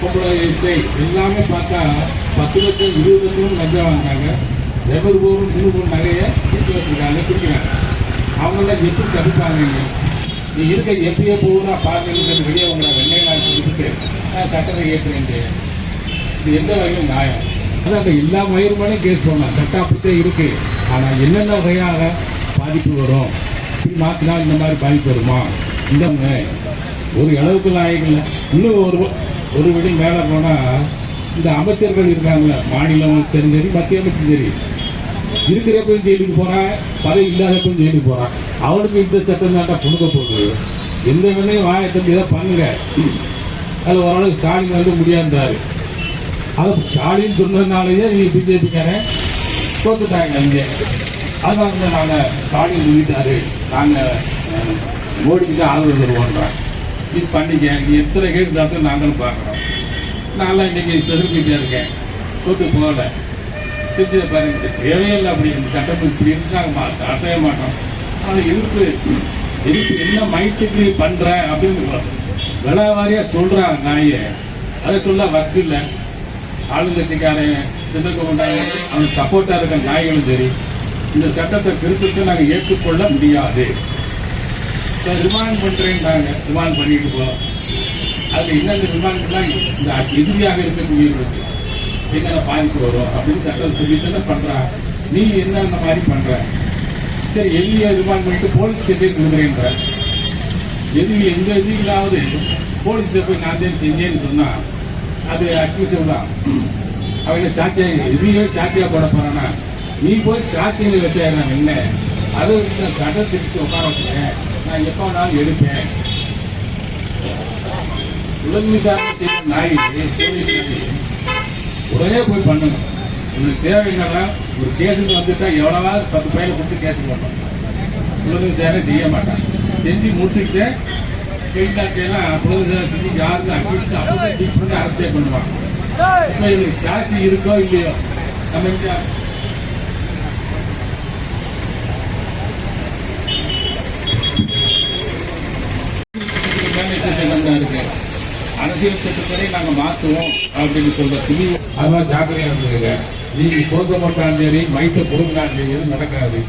பொம்பளை இசை எல்லாமே பார்த்தா 10 லட்சம் 20 லட்சம் லஞ்சம் வாங்கினாங்க. 200 பவுன் 3 பவுன் நகையை வீட்டு வச்சுருக்காங்க, குடிக்கிறாங்க. அவங்களாம் எப்படி தடுப்பாங்க? நீ இருக்க எப்படியோ போகுனா பார்த்து வெளியே உங்களை வெள்ளையெல்லாம் கொடுத்துட்டு நான் சட்டத்தை ஏற்றுறேன். இது எந்த வகையும் நியாயம்? அதான் அந்த எல்லா வயிறுமாலையும் கேஸ் பண்ணலாம், சட்டம் அப்படித்தான் இருக்கு. ஆனால் என்னென்ன வகையாக பாதிப்பு வரும், இப்படி மாற்றினா இந்த மாதிரி பாதிப்பு வருமா? இந்த ஒரு அளவுக்கு நாயகங்கள் இன்னும் ஒரு விட மேலே போனால் இந்த அமைச்சர்கள் இருக்காங்களே, மாநில அமைச்சரும் சரி மத்திய அமைச்சரும் சரி, இருக்கிறப்பையும் ஜெயிலுக்கு போகிறான், பதவி இல்லாதப்பையும் ஜெயிலுக்கு போகிறான். அவனுக்கு இந்த சட்டம் தாண்டா கொடுக்க போகுது. எந்த வேலையும் வாயத்தம்பி இதை பண்ணுங்க. அதில் ஓரளவுக்கு ஸ்டாலின் வந்து முடியாந்தாரு. அதை ஸ்டாலின் சொன்னதுனாலேயே நீங்கள் பிஜேபிக்காரன் தோத்துட்டாங்க இங்கே. அதனால தான் நாங்கள் ஸ்டாலின் சொல்லிட்டாரு, நாங்கள் மோடிக்கு தான் ஆதரவு தருவோன்றாங்க. இது பண்ணிக்க, நீ எத்தனை கேட்டு தான் நாங்களும் பார்க்குறோம். நான்லாம் இன்றைக்கி ஸ்பெஷல் மீட்டியாக இருக்கேன், தோற்று போகலை. தெரிஞ்சதை பாருங்க, தேவையில்லை. அப்படி இந்த சட்டம் இப்படி இருந்து நாங்கள் தரவே மாட்டோம். ஆனால் எதிர்ப்பு என்ன மைட்டுக்கு பண்ணுற அப்படின்னு விலை வாரியாக சொல்கிறாங்க நாயை. அதை சொல்ல வக்கு இல்லை. ஆளுங்கட்சிக்காரன் சின்ன கொண்டாங்க, அவனுக்கு சப்போர்ட்டாக இருக்க நாய்களும் சரி, இந்த சட்டத்தை திருத்தத்தை நாங்கள் ஏற்றுக்கொள்ள முடியாது. இப்போ ரிமாண்ட் பண்ணுறேன்னாங்க, ரிமாண்ட் பண்ணிட்டு போகிறோம். அதில் என்னென்ன ரிமாண்ட்லாம் இந்த எதிரியாக இருக்கக்கூடியவர்களுக்கு என்னென்ன பாதிப்பு வரும் அப்படின்னு சட்டம் சொல்லித்தானே பண்ணுறான். நீ என்ன இந்த மாதிரி பண்ணுற? சரி, எதிரியை ரிமாண்ட் பண்ணிட்டு போலீஸ் கேட்டே கொடுக்குறேன்ற. எதிரி எந்த எதிரிகளாவது போலீஸில் போய் நான் தான் செஞ்சேன்னு சொன்னால் அது அக்யூசிவ் தான். அவங்க சாட்சியாக எதிரியே சாட்சியாக போட போகிறான்னா நீ போய் சாட்சியில் வச்சாங்க என்ன? அதை நான் சட்டத்திற்கு உட்கார வைக்கிறேன், நான் எப்போ வேணாலும் எடுப்பேன். உடல் விசாரணை செய்ய நாய் போலீஸ் உடனே போய் பண்ணணும். உங்களுக்கு தேவை என்னன்னா, ஒரு கேஸுக்கு வந்துட்டா எவ்வளவாவது 10 பையில கொடுத்து கேஸுக்கு பண்ணணும். உடல் விசாரணை செய்ய மாட்டான். செஞ்சு முடிச்சுட்டு கேட்டாக்கெல்லாம் உடல் விசாரணை செஞ்சு யாருக்கு அக்யூஸ்ட் அப்போதான் டீச் பண்ணி அரெஸ்டே பண்ணுவாங்க. இப்போ இவங்களுக்கு சாட்சி இருக்கோ இல்லையோ நம்ம இங்கே இருக்கு. அரசியல் சட்டத்தை நாங்கள் மாற்றுவோம் அப்படின்னு சொல்ற துணிவு, அதெல்லாம் ஜாக்கிரதையாக இருந்துருங்க. நீங்கள் போத மாட்டாலும் சரி, மைட்டை கொடுக்கலான்னு சரி, நடக்காது.